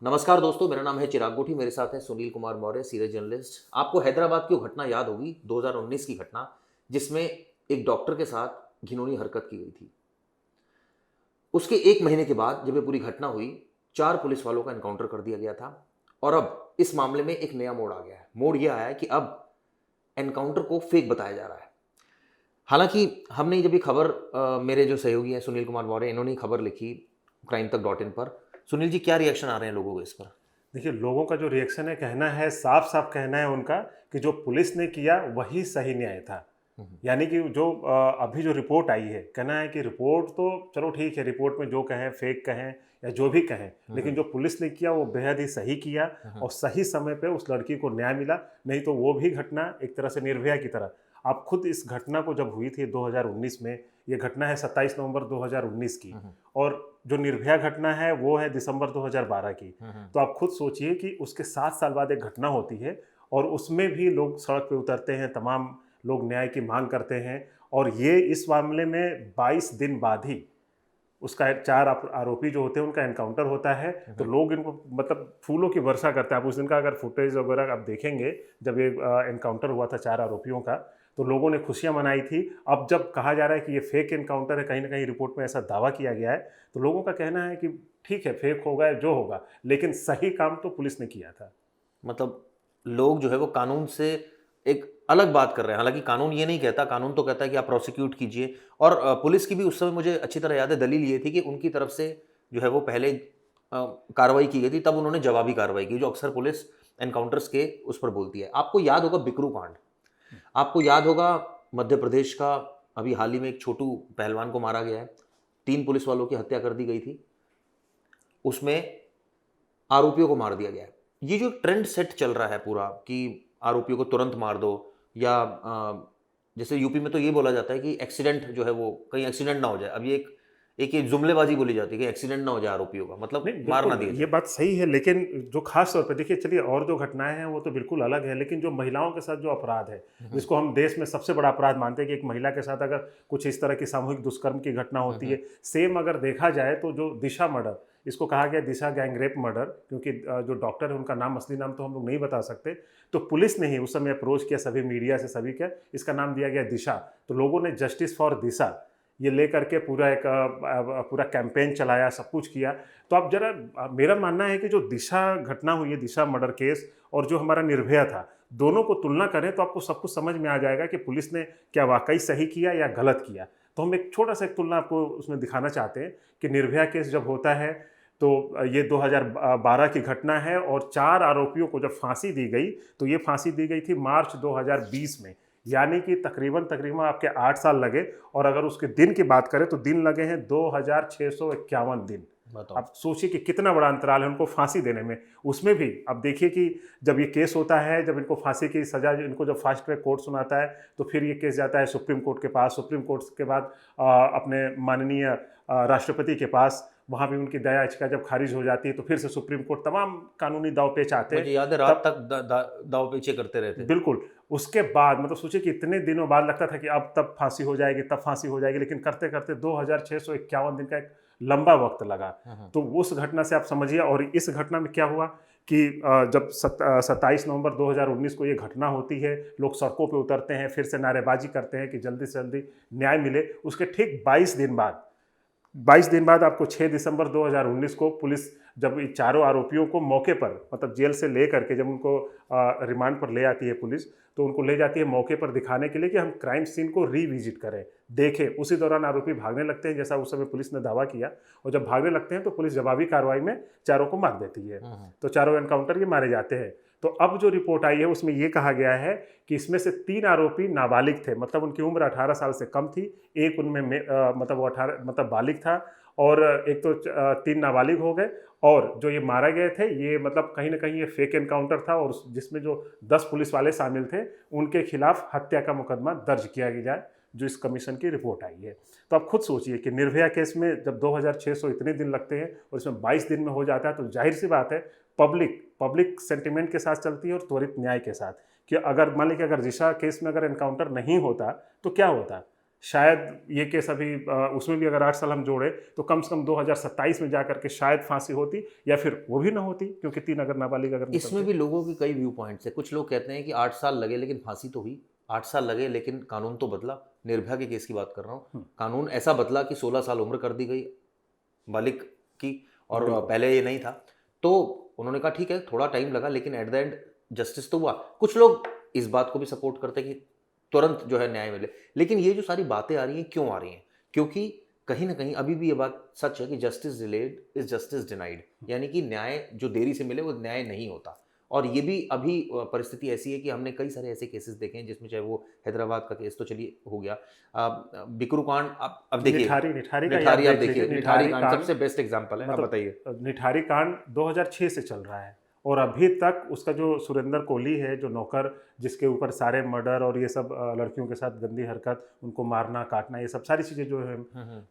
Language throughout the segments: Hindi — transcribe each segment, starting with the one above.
नमस्कार दोस्तों, मेरा नाम है चिराग गोठी। मेरे साथ हैं सुनील कुमार मौर्य, सीनियर जर्नलिस्ट। आपको हैदराबाद की वो घटना याद होगी, 2019 की घटना, जिसमें एक डॉक्टर के साथ घिनौनी हरकत की गई थी। उसके 1 महीने के बाद जब ये पूरी घटना हुई, 4 पुलिस वालों का एनकाउंटर कर दिया गया था। और अब इस मामले में एक नया मोड़ आ गया है। मोड़ ये आया है कि अब एनकाउंटर को फेक बताया जा रहा है। हालांकि हमने जब ये खबर मेरे जो सहयोगी हैं सुनील कुमार मौर्य, इन्होंने ही खबर लिखी crimetech.in पर। सुनील जी, क्या रिएक्शन आ रहे हैं लोगों को इस पर? देखिए, लोगों का जो रिएक्शन है, कहना है, साफ-साफ कहना है उनका कि जो पुलिस ने किया वही सही न्याय था। हम्म, यानी कि जो अभी जो रिपोर्ट आई है, कहना है कि रिपोर्ट तो चलो ठीक है, रिपोर्ट में जो कहें, फेक कहें या जो भी कहें, हम्म, लेकिन जो पुलिस ने किया वो बेहद ही सही किया हम्म, और सही समय पे उस लड़की को न्याय मिला। नहीं तो वो भी घटना एक तरह से निर्भया की तरह। आप खुद इस घटना को जब हुई थी 2019 में, ये घटना है 27 नवंबर 2019 की, हम्म, और जो निर्भया घटना है वो है दिसंबर 2012 की। हम्म, तो आप खुद सोचिए कि उसके 7 साल बाद एक घटना होती है और उसमें भी लोग सड़क पे उतरते हैं, तमाम लोग न्याय की मांग करते हैं। और ये इस मामले में 22 दिन बाद ही उसका 4 आरोपी जो होते हैं उनका एनकाउंटर होता है। तो हम्म। लोग इनको मतलब फूलों की वर्षा करते हैं। आप उस दिन का अगर फुटेज वगैरह आप देखेंगे, जब ये एनकाउंटर हुआ था 4 आरोपियों का, तो लोगों ने खुशियां मनाई थी। अब जब कहा जा रहा है कि ये फेक एनकाउंटर है, कहीं ना कहीं रिपोर्ट में ऐसा दावा किया गया है, तो लोगों का कहना है कि ठीक है, फेक होगा या जो होगा, लेकिन सही काम तो पुलिस ने किया था। मतलब लोग जो है वो कानून से एक अलग बात कर रहे हैं। हालांकि कानून ये नहीं कहता, कानून तो कहता है कि आप प्रोसिक्यूट कीजिए। और पुलिस की भी उस समय मुझे अच्छी तरह याद है, दलील ये थी कि उनकी तरफ से जो है वो पहले कार्रवाई की गई थी, तब उन्होंने जवाबी कार्रवाई की, जो अक्सर पुलिस एनकाउंटर्स के उस पर बोलती है। आपको याद होगा बिकरू कांड, आपको याद होगा मध्य प्रदेश का, अभी हाल ही में एक छोटू पहलवान को मारा गया है, 3 पुलिस वालों की हत्या कर दी गई थी, उसमें आरोपियों को मार दिया गया है। ये जो ट्रेंड सेट चल रहा है पूरा कि आरोपियों को तुरंत मार दो, या जैसे यूपी में तो ये बोला जाता है कि एक्सीडेंट जो है वो कहीं एक्सीडेंट ना हो जाए। अब ये एक ये जुमलेबाजी बोली जाती है कि एक्सीडेंट ना हो जाए आरोपियों का, मतलब नहीं, मार ना बिल्कुल, दिया ये जाए। बात सही है, लेकिन जो ख़ास तौर पे देखिए, चलिए, और जो घटनाएँ हैं वो तो बिल्कुल अलग है, लेकिन जो महिलाओं के साथ जो अपराध है, हम्म, जिसको हम देश में सबसे बड़ा अपराध मानते हैं कि एक महिला के साथ अगर कुछ इस तरह की सामूहिक दुष्कर्म की घटना होती हम्म, है, सेम अगर देखा जाए तो जो दिशा मर्डर, इसको कहा गया दिशा गैंगरेप मर्डर, क्योंकि जो डॉक्टर है उनका नाम, असली नाम तो हम लोग नहीं बता सकते। तो पुलिस ने ही उस समय अप्रोच किया सभी मीडिया से, सभी का, इसका नाम दिया गया दिशा। तो लोगों ने जस्टिस फॉर दिशा ये लेकर के पूरा एक पूरा कैंपेन चलाया, सब कुछ किया। तो आप जरा, मेरा मानना है कि जो दिशा घटना हुई है, दिशा मर्डर केस, और जो हमारा निर्भया था, दोनों को तुलना करें तो आपको सब कुछ समझ में आ जाएगा कि पुलिस ने क्या वाकई सही किया या गलत किया। तो हम एक छोटा सा एक तुलना आपको उसमें दिखाना चाहते हैं कि निर्भया केस जब होता है, तो ये 2012 की घटना है, और 4 आरोपियों को जब फांसी दी गई, तो ये फांसी दी गई थी मार्च 2020 में। यानी कि तकरीबन तकरीबन आपके 8 साल लगे। और अगर उसके दिन की बात करें तो दिन लगे हैं 2651 दिन। बताओ। आप सोचिए कि कितना बड़ा अंतराल है उनको फांसी देने में। उसमें भी अब देखिए कि जब ये केस होता है, जब इनको फांसी की सजा, इनको जब फास्ट ट्रैक कोर्ट सुनाता है, तो फिर ये केस जाता है सुप्रीम कोर्ट के पास, सुप्रीम कोर्ट के बाद अपने माननीय राष्ट्रपति के पास। वहाँ भी उनकी दया याचिका जब खारिज हो जाती है, तो फिर से सुप्रीम कोर्ट, तमाम कानूनी दाव पेच आते हैं। मुझे याद है रात तब तक दाव पेचे करते रहते। बिल्कुल, उसके बाद मतलब सोचिए कि इतने दिनों बाद लगता था कि अब तब फांसी हो जाएगी, तब फांसी हो जाएगी, लेकिन करते-करते 2651 दिन का एक लंबा वक़्त लगा। हम्म, तो उस घटना से आप समझिए, और इस घटना में क्या हुआ कि जब 27 नवंबर 2019 को ये घटना होती है, लोग सड़कों पे उतरते हैं, फिर से नारेबाजी करते हैं कि जल्दी से जल्दी न्याय मिले। उसके ठीक 22 दिन बाद आपको 6 दिसंबर 2019 को पुलिस जब इन चारों आरोपियों को मौके पर, मतलब जेल से ले करके जब उनको रिमांड पर ले आती है पुलिस, तो उनको ले जाती है मौके पर दिखाने के लिए कि हम क्राइम सीन को रीविजिट करें, देखें। उसी दौरान आरोपी भागने लगते हैं, जैसा उस समय पुलिस ने दावा किया। और जब भागने लगते हैं तो पुलिस जवाबी कार्रवाई में चारों को मार देती है। हम्म, तो चारों एनकाउंटर ये मारे जाते हैं। तो अब जो रिपोर्ट आई है उसमें ये कहा गया है कि इसमें से 3 आरोपी नाबालिग थे, मतलब उनकी उम्र 18 साल से कम थी। एक उनमें मतलब वो 18 मतलब बालिग था, और एक तो 3 नाबालिग हो गए। और जो ये मारे गए थे, ये मतलब कहीं न कहीं ये फेक एनकाउंटर था, और जिसमें जो 10 पुलिस वाले शामिल थे, उनके खिलाफ हत्या का मुकदमा दर्ज किया गया, जो इस कमीशन की रिपोर्ट आई है। तो आप खुद सोचिए कि निर्भया केस में जब 2600 इतने दिन लगते हैं और इसमें 22 दिन में हो जाता है, तो ज़ाहिर-सी बात है, पब्लिक पब्लिक सेंटिमेंट के साथ चलती है और त्वरित न्याय के साथ। कि अगर मान लीजिए कि अगर दिशा केस में अगर एनकाउंटर नहीं होता, तो क्या होता? शायद ये केस अभी उसमें भी अगर 8 साल हम जोड़े तो कम से कम 2027 में जाकर के शायद फांसी होती, या फिर वो भी ना होती, क्योंकि 3 अगर नाबालिग अगर इसमें निकलते। भी लोगों के कई व्यू पॉइंट्स है। कुछ लोग कहते हैं कि 8 साल लगे लेकिन फांसी तो हुई, 8 साल लगे लेकिन कानून तो बदला। निर्भया के केस की बात कर रहा हूँ, कानून ऐसा बदला कि 16 साल उम्र कर दी गई बालिग की, और बिल्कुल। पहले ये नहीं था। तो उन्होंने कहा ठीक है, थोड़ा टाइम लगा लेकिन एट द एंड जस्टिस तो हुआ। कुछ लोग इस बात को भी सपोर्ट करते हैं कि तुरंत जो है न्याय मिले। लेकिन ये जो सारी बातें आ रही हैं, क्यों आ रही हैं? क्योंकि कहीं ना कहीं अभी भी ये बात सच है कि justice delayed is justice denied, यानी कि न्याय जो देरी से मिले वो न्याय नहीं होता। और ये भी अभी परिस्थिति ऐसी है कि हमने कई सारे ऐसे केसेस देखे हैं, जिसमें चाहे वो हैदराबाद का केस तो चलिए हो गया, बिकरू कांड, अब देखिए, निठारी निठारी का ही आप निठारी, आप देख लीजिए। देखिए निठारी निठारी कांड कांड सबसे बेस्ट एग्जांपल है। आप मतलब बताइए। निठारी कांड 2006 से चल रहा है, और अभी तक उसका जो सुरेंद्र कोहली है, जो नौकर जिसके ऊपर सारे मर्डर और ये सब लड़कियों के साथ गंदी हरकत, उनको मारना काटना, ये सब सारी चीज़ें जो है,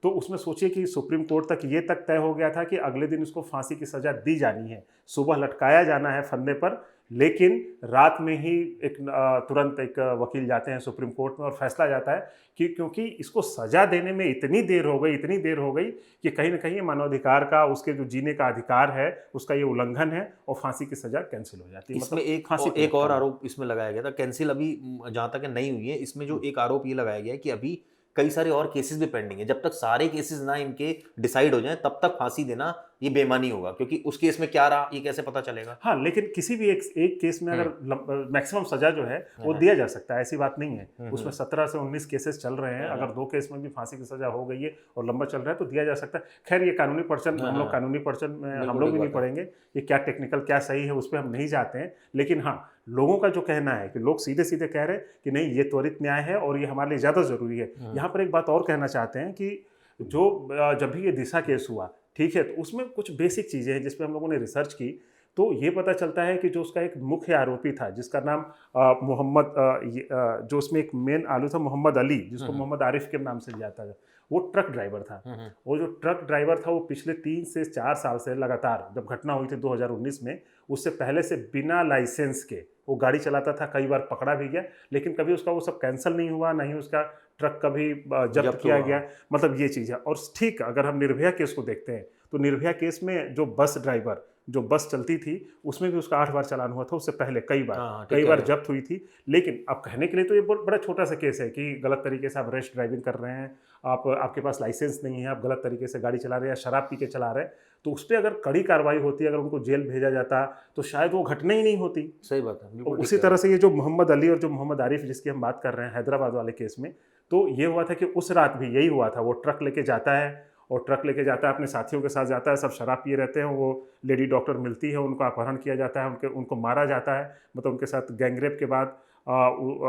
तो उसमें सोचिए कि सुप्रीम कोर्ट तक ये तक तय हो गया था कि अगले दिन उसको फांसी की सज़ा दी जानी है, सुबह लटकाया जाना है फंदे पर। लेकिन रात में ही तुरंत एक वकील जाते हैं सुप्रीम कोर्ट में और फैसला जाता है कि क्योंकि इसको सज़ा देने में इतनी देर हो गई, इतनी देर हो गई कि कहीं ना कहीं ये मानवाधिकार का, उसके जो जीने का अधिकार है, उसका ये उल्लंघन है, और फांसी की सज़ा कैंसिल हो जाती है। इसमें मतलब एक फांसी एक और करना। आरोप इसमें लगाया गया था, कैंसिल अभी जहां तक है नहीं हुई है। इसमें जो एक आरोप ये लगाया गया है कि अभी कई सारे और केसेस भी पेंडिंग है, जब तक सारे केसेस ना इनके डिसाइड हो जाएं तब तक फांसी देना ये बेईमानी होगा, क्योंकि उस केस में क्या रहा ये कैसे पता चलेगा? हाँ, लेकिन किसी भी एक केस में अगर मैक्सिमम सजा जो है वो दिया जा सकता है, ऐसी बात नहीं है। उसमें 17 से 19 केसेस चल रहे हैं, अगर 2 केस में भी फांसी की सजा हो गई है और लंबा चल रहा है तो दिया जा सकता है। खैर, ये कानूनी पर्चन, हम लोग कानूनी पर्चन में हम लोग भी नहीं पढ़ेंगे, ये क्या टेक्निकल क्या सही है उस पर हम नहीं जाते हैं। लेकिन हाँ, लोगों का जो कहना है कि लोग सीधे सीधे कह रहे हैं कि नहीं, ये त्वरित न्याय है और ये हमारे लिए ज़्यादा ज़रूरी है। यहाँ पर एक बात और कहना चाहते हैं कि जो जब भी ये दिशा केस हुआ, ठीक है, तो उसमें कुछ बेसिक चीज़ें हैं जिस पे हम लोगों ने रिसर्च की, तो ये पता चलता है कि जो उसका एक मुख्य आरोपी था, जिसका नाम जो उसमें एक मेन आलू था, मोहम्मद अली, जिसको मोहम्मद आरिफ के नाम से जाता था, वो ट्रक ड्राइवर था। वो जो ट्रक ड्राइवर था वो पिछले 3 से 4 साल से लगातार, जब घटना हुई थी 2019 में, उससे पहले से बिना लाइसेंस के वो गाड़ी चलाता था। कई बार पकड़ा भी गया, लेकिन कभी उसका वो सब कैंसिल नहीं हुआ, ना ही उसका ट्रक कभी जब्त किया गया। मतलब ये चीज़ है। और ठीक, अगर हम निर्भया केस को देखते हैं तो निर्भया केस में जो बस ड्राइवर, जो बस चलती थी, उसमें भी उसका 8 बार चालान हुआ था, उससे पहले कई बार जब्त हुई थी। लेकिन अब कहने के लिए तो ये बड़ा छोटा सा केस है कि गलत तरीके से आप रैश ड्राइविंग कर रहे हैं, आपके पास लाइसेंस नहीं है, आप गलत तरीके से गाड़ी चला रहे हैं या शराब पी के चला रहे हैं, तो उस पर अगर कड़ी कार्रवाई होती, अगर उनको जेल भेजा जाता, तो शायद वो घटना ही नहीं होती। सही बात है, बिल्कुल ठीक उसी है। तरह से ये जो मोहम्मद अली और जो मोहम्मद आरिफ जिसकी हम बात कर रहे हैं हैदराबाद वाले केस में, तो ये हुआ था कि उस रात भी यही हुआ था। वो ट्रक लेके जाता है, और ट्रक लेके जाता है, अपने साथियों के साथ जाता है, सब शराब पिए रहते हैं। वो लेडी डॉक्टर मिलती है, उनको अपहरण किया जाता है, उनको मारा जाता है, मतलब उनके साथ गैंगरेप के बाद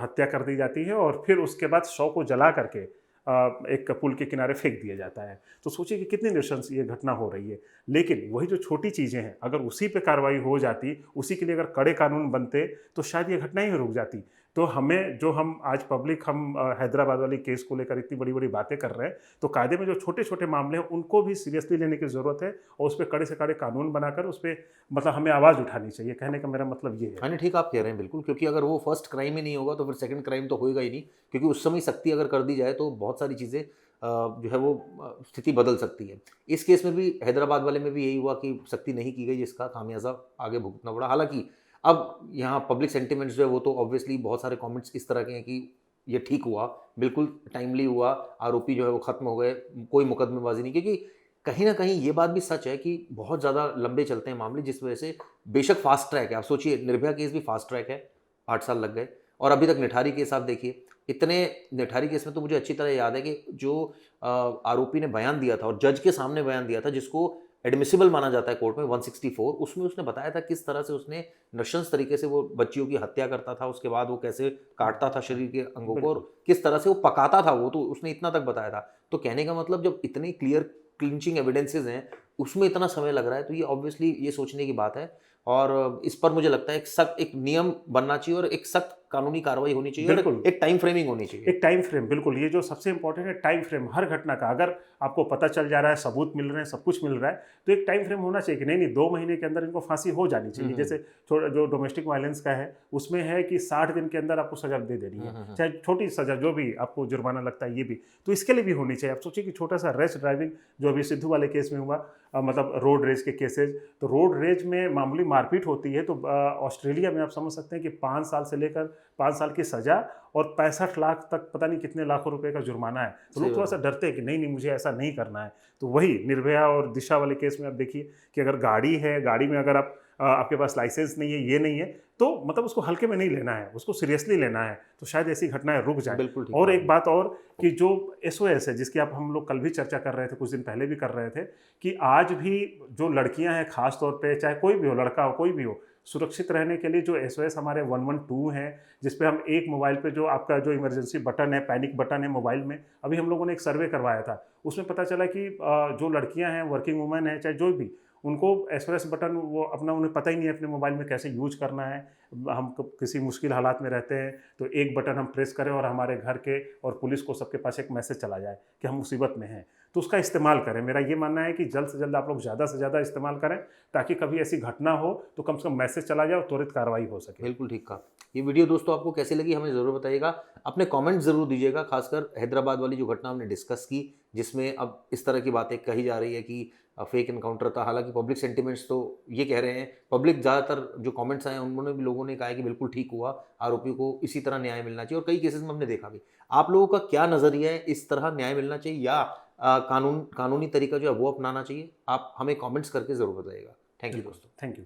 हत्या कर दी जाती है, और फिर उसके बाद शव को जला करके एक पुल के किनारे फेंक दिया जाता है। तो सोचिए कि कितनी नृशंस ये घटना हो रही है। लेकिन वही जो छोटी चीज़ें हैं, अगर उसी पे कार्रवाई हो जाती, उसी के लिए अगर कड़े कानून बनते, तो शायद ये घटना ही रुक जाती। तो हमें जो हम आज पब्लिक, हम हैदराबाद वाली केस को लेकर इतनी बड़ी बड़ी बातें कर रहे हैं, तो कायदे में जो छोटे छोटे मामले हैं उनको भी सीरियसली लेने की ज़रूरत है, और उस पर कड़े से कड़े कानून बनाकर उस पर मतलब हमें आवाज़ उठानी चाहिए। कहने का मेरा मतलब ये है। हाँ नहीं, ठीक आप कह रहे हैं बिल्कुल, क्योंकि अगर वो फर्स्ट क्राइम ही नहीं होगा तो फिर सेकंड क्राइम तो होएगा ही नहीं, क्योंकि उस समय सख्ती अगर कर दी जाए तो बहुत सारी चीज़ें जो है वो स्थिति बदल सकती है। इस केस में भी, हैदराबाद वाले में भी यही हुआ कि सख्ती नहीं की गई, जिसका खामियाजा आगे भुगतना पड़ा। हालांकि अब यहाँ पब्लिक सेंटिमेंट्स जो है वो तो ऑब्वियसली बहुत सारे कमेंट्स इस तरह के हैं कि ये ठीक हुआ, बिल्कुल टाइमली हुआ, आरोपी जो है वो खत्म हो गए, कोई मुकदमेबाजी नहीं, क्योंकि कहीं ना कहीं ये बात भी सच है कि बहुत ज़्यादा लंबे चलते हैं मामले, जिस वजह से बेशक फास्ट ट्रैक है। आप सोचिए, निर्भया केस भी फास्ट ट्रैक है, 8 साल लग गए, और अभी तक निठारी केस आप देखिए, इतने निठारी केस में तो मुझे अच्छी तरह याद है कि जो आरोपी ने बयान दिया था और जज के सामने बयान दिया था, जिसको एडमिसिबल माना जाता है कोर्ट में 164, उसमें उसने बताया था किस तरह से उसने नृशंस तरीके से वो बच्चियों की हत्या करता था, उसके बाद वो कैसे काटता था शरीर के अंगों को, और किस तरह से वो पकाता था, वो तो उसने इतना तक बताया था। तो कहने का मतलब, जब इतने क्लियर क्लिंचिंग एविडेंसेस हैं, उसमें इतना समय लग रहा है, तो ये ऑब्वियसली ये सोचने की बात है। और इस पर मुझे लगता है एक सख्त एक नियम बनना चाहिए और एक सख्त कानूनी कार्रवाई होनी चाहिए और बिल्कुल। एक टाइम फ्रेमिंग होनी चाहिए। एक टाइम फ्रेम, बिल्कुल, ये जो सबसे इंपॉर्टेंट है टाइम फ्रेम हर घटना का। अगर आपको पता चल जा रहा है, सबूत मिल रहे हैं, सब कुछ मिल रहा है, तो एक टाइम फ्रेम होना चाहिए कि नहीं 2 महीने के अंदर इनको फांसी हो जानी चाहिए। जैसे जो डोमेस्टिक वायलेंस का है उसमें है कि 60 दिन के अंदर आपको सजा दे देनी है, चाहे छोटी सजा जो भी आपको जुर्माना लगता है, ये भी तो इसके लिए भी होनी चाहिए। आप सोचिए कि छोटा सा रैश ड्राइविंग जो अभी सिद्धू वाले केस में हुआ, मतलब रोड रेज के केसेज, तो रोड रेज में मामूली मारपीट होती है तो ऑस्ट्रेलिया में आप समझ सकते हैं कि 5 साल से लेकर 5 साल की सजा और 65 लाख तक पता नहीं कितने लाखों रुपए का जुर्माना है। तो लोग थोड़ा सा डरते हैं कि नहीं नहीं मुझे ऐसा नहीं करना है। तो वही निर्भया और दिशा वाले केस में आप देखिए कि अगर गाड़ी है, गाड़ी में अगर आपके पास लाइसेंस नहीं है, ये नहीं है, तो मतलब उसको हल्के में नहीं लेना है, उसको सीरियसली लेना है, तो शायद ऐसी घटनाएं रुक जाएं। बिल्कुल ठीक और बात एक बात और कि जो एसओएस है जिसकी आप हम लोग कल भी चर्चा कर रहे थे, कुछ दिन पहले भी कर रहे थे, कि आज भी जो लड़कियां हैं खास तौर पे, चाहे कोई भी हो, लड़का हो, कोई भी हो, सुरक्षित रहने के लिए जो एसओएस हमारे 112 हैं, जिसपे हम एक मोबाइल पे जो आपका जो इमरजेंसी बटन है, पैनिक बटन है मोबाइल में, अभी हम लोगों ने एक सर्वे करवाया था, उसमें पता चला कि जो लड़कियां हैं, वर्किंग वुमेन है, चाहे जो भी, उनको एसओएस बटन वो अपना उन्हें पता ही नहीं है अपने मोबाइल में कैसे यूज करना है। हम किसी मुश्किल हालात में रहते हैं तो एक बटन हम प्रेस करें और हमारे घर के और पुलिस को सबके पास एक मैसेज चला जाए कि हम मुसीबत में हैं, तो उसका इस्तेमाल करें। मेरा ये मानना है कि जल्द से जल्द आप लोग ज़्यादा से ज़्यादा इस्तेमाल करें, ताकि कभी ऐसी घटना हो तो कम से कम मैसेज चला जाए और त्वरित कार्रवाई हो सके। बिल्कुल ठीक कहा। ये वीडियो दोस्तों आपको कैसी लगी हमें ज़रूर बताइएगा, अपने कमेंट ज़रूर दीजिएगा, खासकर हैदराबाद वाली जो घटना हमने डिस्कस की, जिसमें अब इस तरह की बातें कही जा रही है कि फेक एनकाउंटर था। हालांकि पब्लिक सेंटिमेंट्स तो ये कह रहे हैं, पब्लिक ज़्यादातर जो कमेंट्स आए उन्होंने भी, लोगों ने कहा है कि बिल्कुल ठीक हुआ, आरोपी को इसी तरह न्याय मिलना चाहिए, और कई केसेस में हमने देखा भी। आप लोगों का क्या नज़रिया है, इस तरह न्याय मिलना चाहिए या कानूनी तरीका जो है वो अपनाना चाहिए? आप हमें कमेंट्स करके ज़रूर बताइएगा। थैंक यू दोस्तों। Thank you.